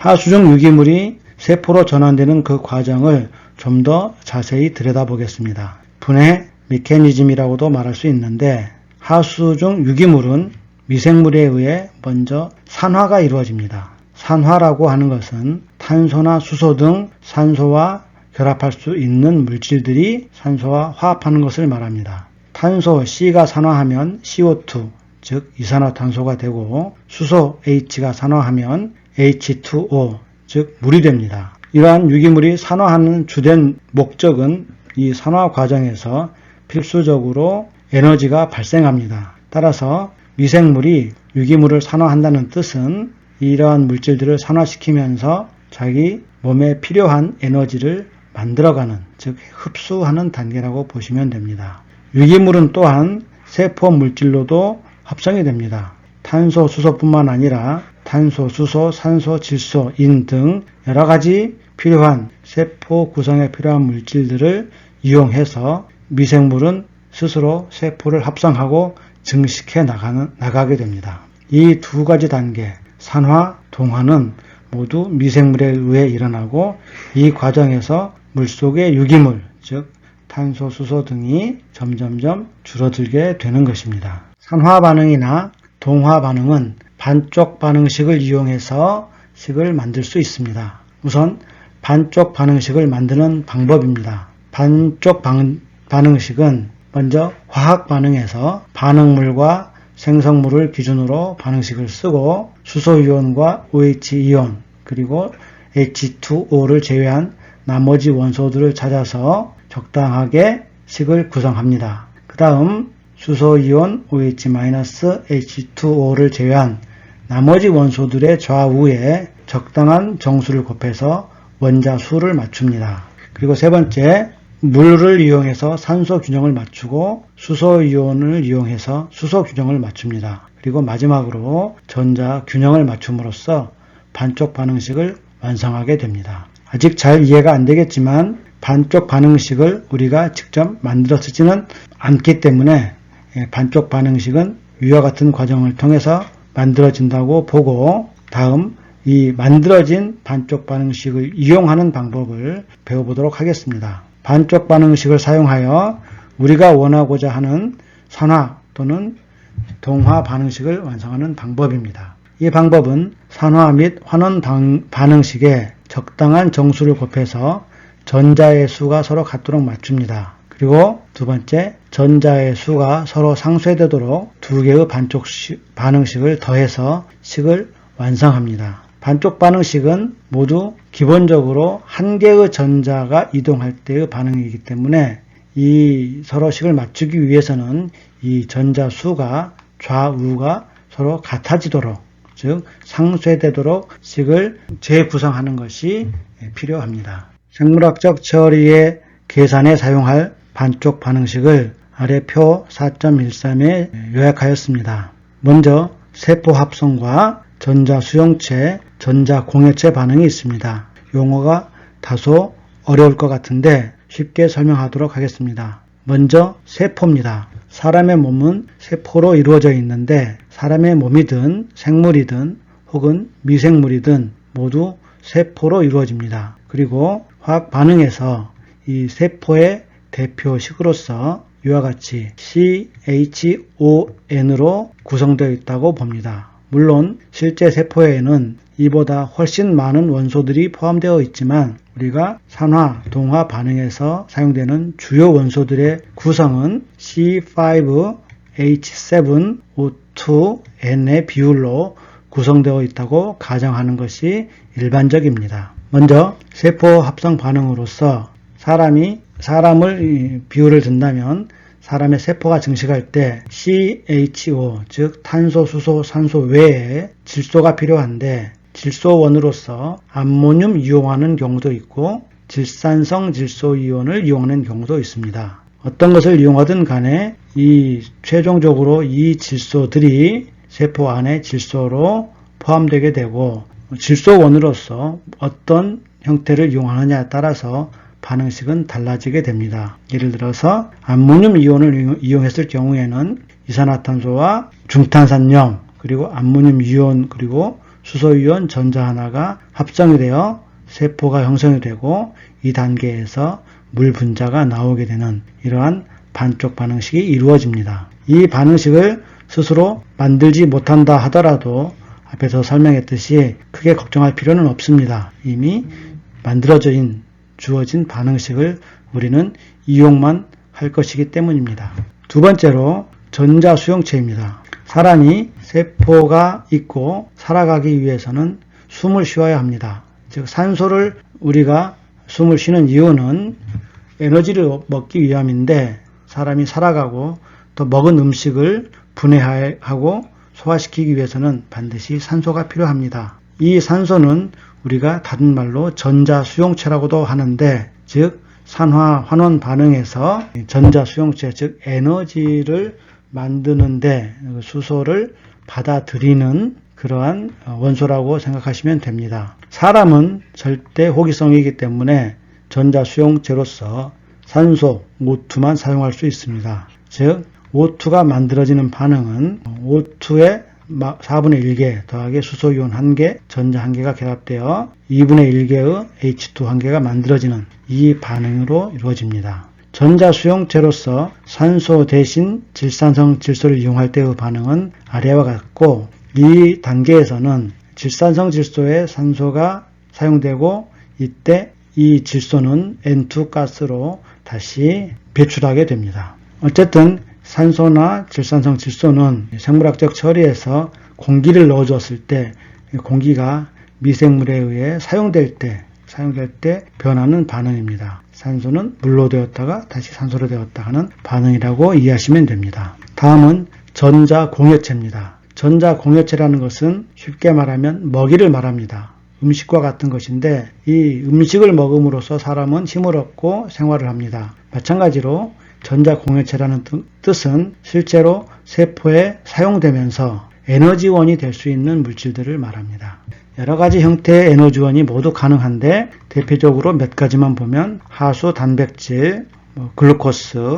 하수중 유기물이 세포로 전환되는 그 과정을 좀 더 자세히 들여다보겠습니다. 분해 메커니즘이라고도 말할 수 있는데, 하수중 유기물은 미생물에 의해 먼저 산화가 이루어집니다. 산화라고 하는 것은 탄소나 수소 등 산소와 결합할 수 있는 물질들이 산소와 화합하는 것을 말합니다. 탄소 C가 산화하면 CO2, 즉 이산화탄소가 되고, 수소 H가 산화하면 H2O, 즉 물이 됩니다. 이러한 유기물이 산화하는 주된 목적은 이 산화 과정에서 필수적으로 에너지가 발생합니다. 따라서 미생물이 유기물을 산화한다는 뜻은 이러한 물질들을 산화시키면서 자기 몸에 필요한 에너지를 만들어가는, 즉 흡수하는 단계라고 보시면 됩니다. 유기물은 또한 세포 물질로도 합성이 됩니다. 탄소, 수소뿐만 아니라 탄소, 수소, 산소, 질소, 인 등 여러 가지 필요한 세포 구성에 필요한 물질들을 이용해서 미생물은 스스로 세포를 합성하고 증식해 나가게 됩니다. 이 두 가지 단계, 산화, 동화는 모두 미생물에 의해 일어나고, 이 과정에서 물속의 유기물, 즉 탄소, 수소 등이 점점점 줄어들게 되는 것입니다. 산화 반응이나 동화 반응은 반쪽 반응식을 이용해서 식을 만들 수 있습니다. 우선 반쪽 반응식을 만드는 방법입니다. 반쪽 반응식은 먼저 화학 반응에서 반응물과 생성물을 기준으로 반응식을 쓰고, 수소이온과 OH이온 그리고 H2O를 제외한 나머지 원소들을 찾아서 적당하게 식을 구성합니다. 그 다음 수소이온 OH-H2O를 제외한 나머지 원소들의 좌우에 적당한 정수를 곱해서 원자 수를 맞춥니다. 그리고 세 번째, 물을 이용해서 산소 균형을 맞추고 수소이온을 이용해서 수소 균형을 맞춥니다. 그리고 마지막으로 전자 균형을 맞춤으로써 반쪽 반응식을 완성하게 됩니다. 아직 잘 이해가 안 되겠지만 반쪽 반응식을 우리가 직접 만들어 쓰지는 않기 때문에 반쪽 반응식은 위와 같은 과정을 통해서 만들어진다고 보고, 다음 이 만들어진 반쪽 반응식을 이용하는 방법을 배워보도록 하겠습니다. 반쪽 반응식을 사용하여 우리가 원하고자 하는 산화 또는 동화 반응식을 완성하는 방법입니다. 이 방법은 산화 및 환원 반응식에 적당한 정수를 곱해서 전자의 수가 서로 같도록 맞춥니다. 그리고 두 번째, 전자의 수가 서로 상쇄되도록 두 개의 반쪽 반응식을 더해서 식을 완성합니다. 반쪽 반응식은 모두 기본적으로 한 개의 전자가 이동할 때의 반응이기 때문에 이 서로 식을 맞추기 위해서는 이 전자 수가 좌우가 서로 같아지도록, 즉 상쇄되도록 식을 재구성하는 것이 필요합니다. 생물학적 처리의 계산에 사용할 반쪽 반응식을 아래 표 4.13에 요약하였습니다. 먼저 세포 합성과 전자 수용체, 전자 공해체 반응이 있습니다. 용어가 다소 어려울 것 같은데 쉽게 설명하도록 하겠습니다. 먼저 세포입니다. 사람의 몸은 세포로 이루어져 있는데, 사람의 몸이든 생물이든 혹은 미생물이든 모두 세포로 이루어집니다. 그리고 화학 반응에서 이 세포의 대표식으로서 이와 같이 CHON으로 구성되어 있다고 봅니다. 물론 실제 세포에는 이보다 훨씬 많은 원소들이 포함되어 있지만, 우리가 산화, 동화 반응에서 사용되는 주요 원소들의 구성은 C5H7O2N의 비율로 구성되어 있다고 가정하는 것이 일반적입니다. 먼저 세포 합성 반응으로서 사람을 비율을 든다면 사람의 세포가 증식할 때 CHO, 즉 탄소, 수소, 산소 외에 질소가 필요한데, 질소원으로서 암모늄 이용하는 경우도 있고 질산성 질소이온을 이용하는 경우도 있습니다. 어떤 것을 이용하든 간에 최종적으로 이 질소들이 세포 안에 질소로 포함되게 되고, 질소원으로서 어떤 형태를 이용하느냐에 따라서 반응식은 달라지게 됩니다. 예를 들어서 암모늄 이온을 이용했을 경우에는 이산화탄소와 중탄산염, 그리고 암모늄 이온, 그리고 수소이온 전자 하나가 합성이 되어 세포가 형성이 되고 이 단계에서 물 분자가 나오게 되는 이러한 반쪽 반응식이 이루어집니다. 이 반응식을 스스로 만들지 못한다 하더라도 앞에서 설명했듯이 크게 걱정할 필요는 없습니다. 이미 주어진 반응식을 우리는 이용만 할 것이기 때문입니다. 두 번째로 전자수용체입니다. 사람이 세포가 있고 살아가기 위해서는 숨을 쉬어야 합니다. 즉 산소를 우리가 숨을 쉬는 이유는 에너지를 먹기 위함인데 사람이 살아가고 또 먹은 음식을 분해하고 소화시키기 위해서는 반드시 산소가 필요합니다. 이 산소는 우리가 다른 말로 전자수용체라고도 하는데 즉 산화 환원 반응에서 전자수용체 즉 에너지를 만드는데 수소를 받아들이는 그러한 원소라고 생각하시면 됩니다. 사람은 절대 호기성이기 때문에 전자수용체로서 산소, O2만 사용할 수 있습니다. 즉 O2가 만들어지는 반응은 O2의 4분의 1개 더하기 수소이온 1개, 전자 1개가 결합되어 2분의 1개의 H2 1개가 만들어지는 이 반응으로 이루어집니다. 전자수용체로서 산소 대신 질산성 질소를 이용할 때의 반응은 아래와 같고 이 단계에서는 질산성 질소에 산소가 사용되고 이때 이 질소는 N2 가스로 다시 배출하게 됩니다. 어쨌든 산소나 질산성 질소는 생물학적 처리에서 공기를 넣어줬을 때 공기가 미생물에 의해 사용될 때 변하는 반응입니다. 산소는 물로 되었다가 다시 산소로 되었다 하는 반응이라고 이해하시면 됩니다. 다음은 전자공여체입니다. 전자공여체라는 것은 쉽게 말하면 먹이를 말합니다. 음식과 같은 것인데 이 음식을 먹음으로써 사람은 힘을 얻고 생활을 합니다. 마찬가지로 전자공여체라는 뜻은 실제로 세포에 사용되면서 에너지원이 될 수 있는 물질들을 말합니다. 여러 가지 형태의 에너지원이 모두 가능한데 대표적으로 몇 가지만 보면 하수, 단백질, 글루코스,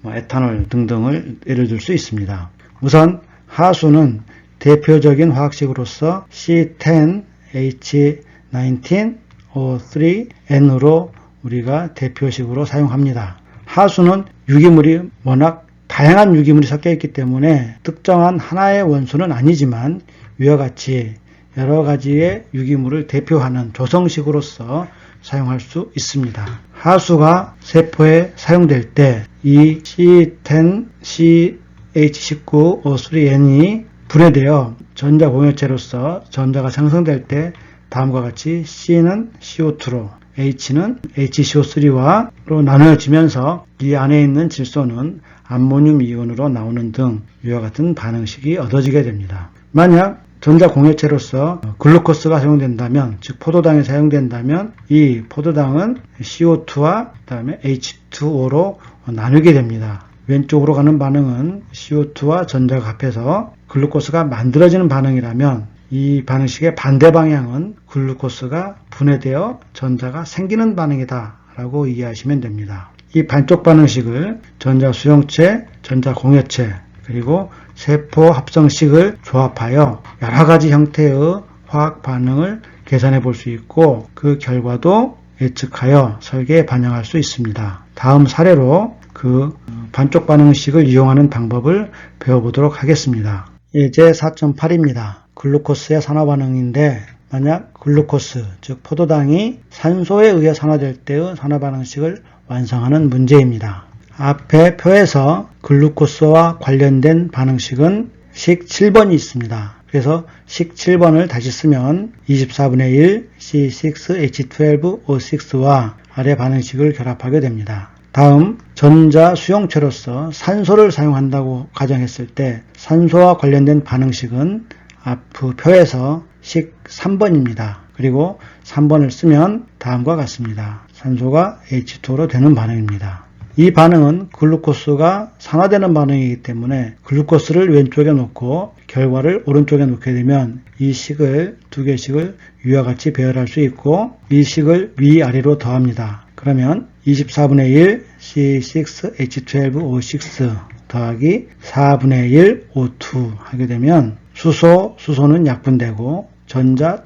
에탄올 등등을 예를 들 수 있습니다. 우선 하수는 대표적인 화학식으로서 C10H19O3N으로 우리가 대표식으로 사용합니다. 하수는 유기물이 워낙 다양한 유기물이 섞여 있기 때문에 특정한 하나의 원소는 아니지만 위와 같이 여러 가지의 유기물을 대표하는 조성식으로서 사용할 수 있습니다. 하수가 세포에 사용될 때 이 C10CH19O3N이 분해되어 전자공여체로서 전자가 생성될 때 다음과 같이 C는 CO2로 H는 HCO3로 나누어지면서 이 안에 있는 질소는 암모늄 이온으로 나오는 등 이와 같은 반응식이 얻어지게 됩니다. 만약 전자공여체로서 글루코스가 사용된다면, 즉 포도당이 사용된다면 이 포도당은 CO2와 그다음에 H2O로 나누게 됩니다. 왼쪽으로 가는 반응은 CO2와 전자가 합해서 글루코스가 만들어지는 반응이라면 이 반응식의 반대 방향은 글루코스가 분해되어 전자가 생기는 반응이다 라고 이해하시면 됩니다. 이 반쪽 반응식을 전자수용체, 전자공여체, 그리고 세포 합성식을 조합하여 여러 가지 형태의 화학 반응을 계산해 볼 수 있고 그 결과도 예측하여 설계에 반영할 수 있습니다. 다음 사례로 그 반쪽 반응식을 이용하는 방법을 배워보도록 하겠습니다. 예제 4.8입니다. 글루코스의 산화 반응인데 만약 글루코스, 즉 포도당이 산소에 의해 산화될 때의 산화 반응식을 완성하는 문제입니다. 앞에 표에서 글루코스와 관련된 반응식은 식 7번이 있습니다. 그래서 식 7번을 다시 쓰면 24분의 1 C6H12O6와 아래 반응식을 결합하게 됩니다. 다음 전자수용체로서 산소를 사용한다고 가정했을 때 산소와 관련된 반응식은 앞 표에서 식 3번입니다. 그리고 3번을 쓰면 다음과 같습니다. 산소가 H2로 되는 반응입니다. 이 반응은 글루코스가 산화되는 반응이기 때문에 글루코스를 왼쪽에 놓고 결과를 오른쪽에 놓게 되면 이 식을 두 개씩을 위와 같이 배열할 수 있고 이 식을 위아래로 더합니다. 그러면 24분의 1 C6H12O6 더하기 4분의 1 O2 하게 되면 수소는 약분되고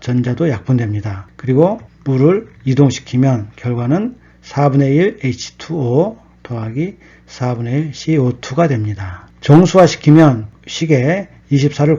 전자도 약분됩니다. 그리고 물을 이동시키면 결과는 4분의 1 H2O 더하기 4분의 1 CO2가 됩니다. 정수화시키면 식에 24를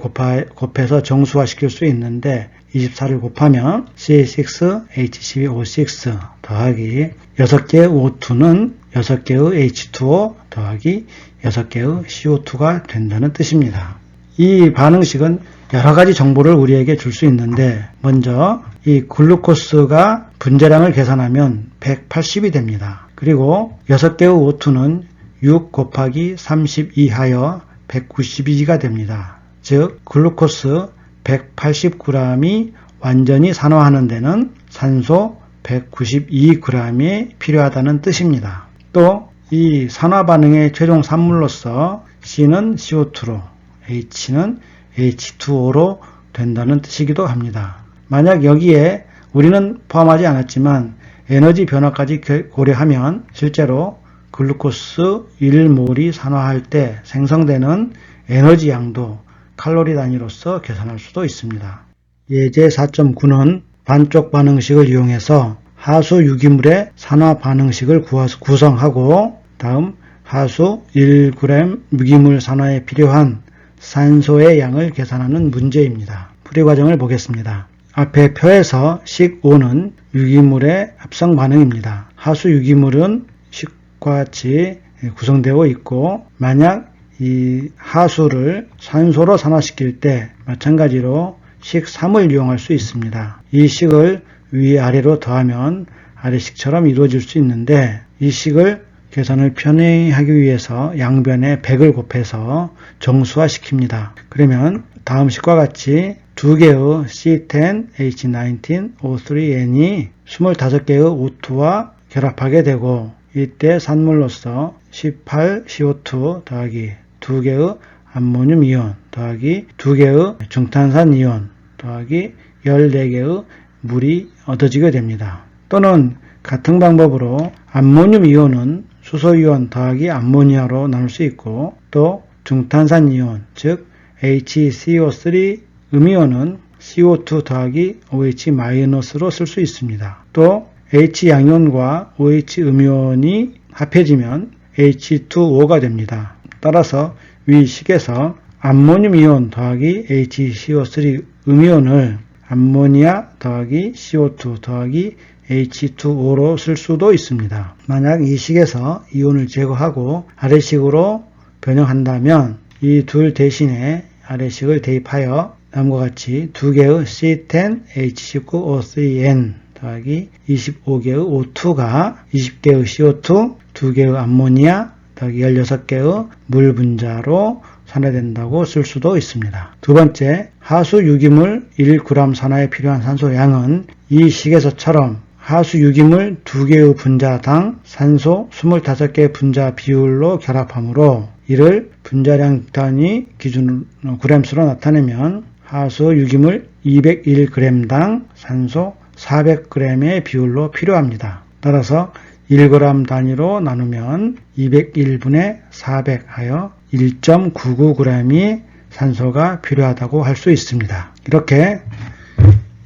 곱해서 정수화시킬 수 있는데 24를 곱하면 CH6HCl6 더하기 6개의 O2는 6개의 H2O 더하기 6개의 CO2가 된다는 뜻입니다. 이 반응식은 여러 가지 정보를 우리에게 줄 수 있는데 먼저 이 글루코스가 분자량을 계산하면 180이 됩니다. 그리고 6개의 O2는 6 곱하기 32 하여 192가 됩니다. 즉 글루코스 180g이 완전히 산화하는 데는 산소 192g이 필요하다는 뜻입니다. 또 이 산화 반응의 최종 산물로서 C는 CO2로 H는 H2O로 된다는 뜻이기도 합니다. 만약 여기에 우리는 포함하지 않았지만 에너지 변화까지 고려하면 실제로 글루코스 1몰이 산화할 때 생성되는 에너지 양도 칼로리 단위로서 계산할 수도 있습니다. 예제 4.9는 반쪽 반응식을 이용해서 하수 유기물의 산화 반응식을 구성하고 다음 하수 1g 유기물 산화에 필요한 산소의 양을 계산하는 문제입니다. 풀이 과정을 보겠습니다. 앞에 표에서 식 5는 유기물의 합성 반응입니다. 하수 유기물은 식과 같이 구성되어 있고 만약 이 하수를 산소로 산화시킬 때 마찬가지로 식 3을 이용할 수 있습니다. 이 식을 위아래로 더하면 아래식처럼 이루어질 수 있는데 이 식을 계산을 편히 하기 위해서 양변에 100을 곱해서 정수화시킵니다. 그러면 다음 식과 같이 2개의 C10H19O3N이 25개의 O2와 결합하게 되고 이때 산물로서 18CO2 더하기 2개의 암모늄 이온 더하기 2개의 중탄산 이온 더하기 14개의 물이 얻어지게 됩니다. 또는 같은 방법으로 암모늄 이온은 수소이온 더하기 암모니아로 나눌 수 있고 또 중탄산 이온 즉 HCO3 음이온은 CO2 더하기 OH-로 쓸 수 있습니다. 또 H양이온과 OH 음이온이 합해지면 H2O가 됩니다. 따라서 위 식에서 암모늄 이온 더하기 HCO3 음이온을 암모니아 더하기 CO2 더하기 H2O로 쓸 수도 있습니다. 만약 이 식에서 이온을 제거하고 아래식으로 변형한다면 이 둘 대신에 아래식을 대입하여 다음과 같이 2개의 C10H19O3N 더하기 25개의 O2가 20개의 CO2, 2개의 암모니아 더하기 16개의 물 분자로 산화된다고 쓸 수도 있습니다. 두 번째, 하수 유기물 1g 산화에 필요한 산소 양은 이 식에서처럼 하수 유기물 2개의 분자당 산소 25개의 분자 비율로 결합하므로 이를 분자량 단위 기준으로 g수로 나타내면 하수 유기물 201g당 산소 400g의 비율로 필요합니다. 따라서 1g 단위로 나누면 201분의 400 하여 1.99g이 산소가 필요하다고 할 수 있습니다. 이렇게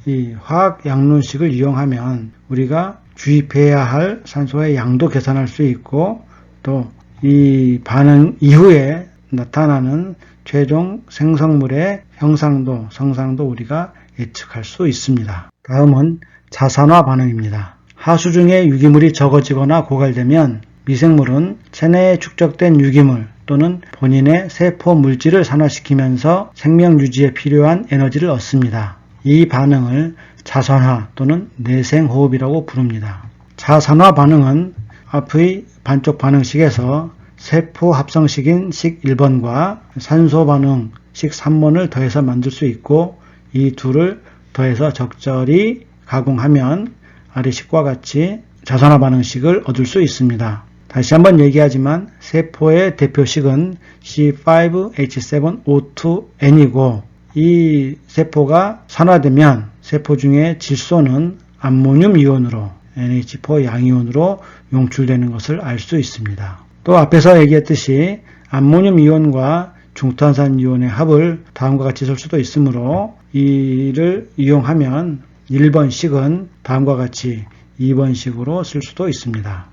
이 화학 양론식을 이용하면 우리가 주입해야 할 산소의 양도 계산할 수 있고 또 이 반응 이후에 나타나는 최종 생성물의 형상도, 성상도 우리가 예측할 수 있습니다. 다음은 자산화 반응입니다. 하수 중에 유기물이 적어지거나 고갈되면 미생물은 체내에 축적된 유기물 또는 본인의 세포 물질을 산화시키면서 생명 유지에 필요한 에너지를 얻습니다. 이 반응을 자산화 또는 내생호흡이라고 부릅니다. 자산화 반응은 앞의 반쪽 반응식에서 세포 합성식인 식 1번과 산소 반응 식 3번을 더해서 만들 수 있고 이 둘을 더해서 적절히 가공하면 아래식과 같이 자산화 반응식을 얻을 수 있습니다. 다시 한번 얘기하지만 세포의 대표식은 C5H7O2N이고 이 세포가 산화되면 세포 중에 질소는 암모늄 이온으로 NH4 양이온으로 용출되는 것을 알 수 있습니다. 또 앞에서 얘기했듯이 암모늄 이온과 중탄산 이온의 합을 다음과 같이 쓸 수도 있으므로 이를 이용하면 1번식은 다음과 같이 2번식으로 쓸 수도 있습니다.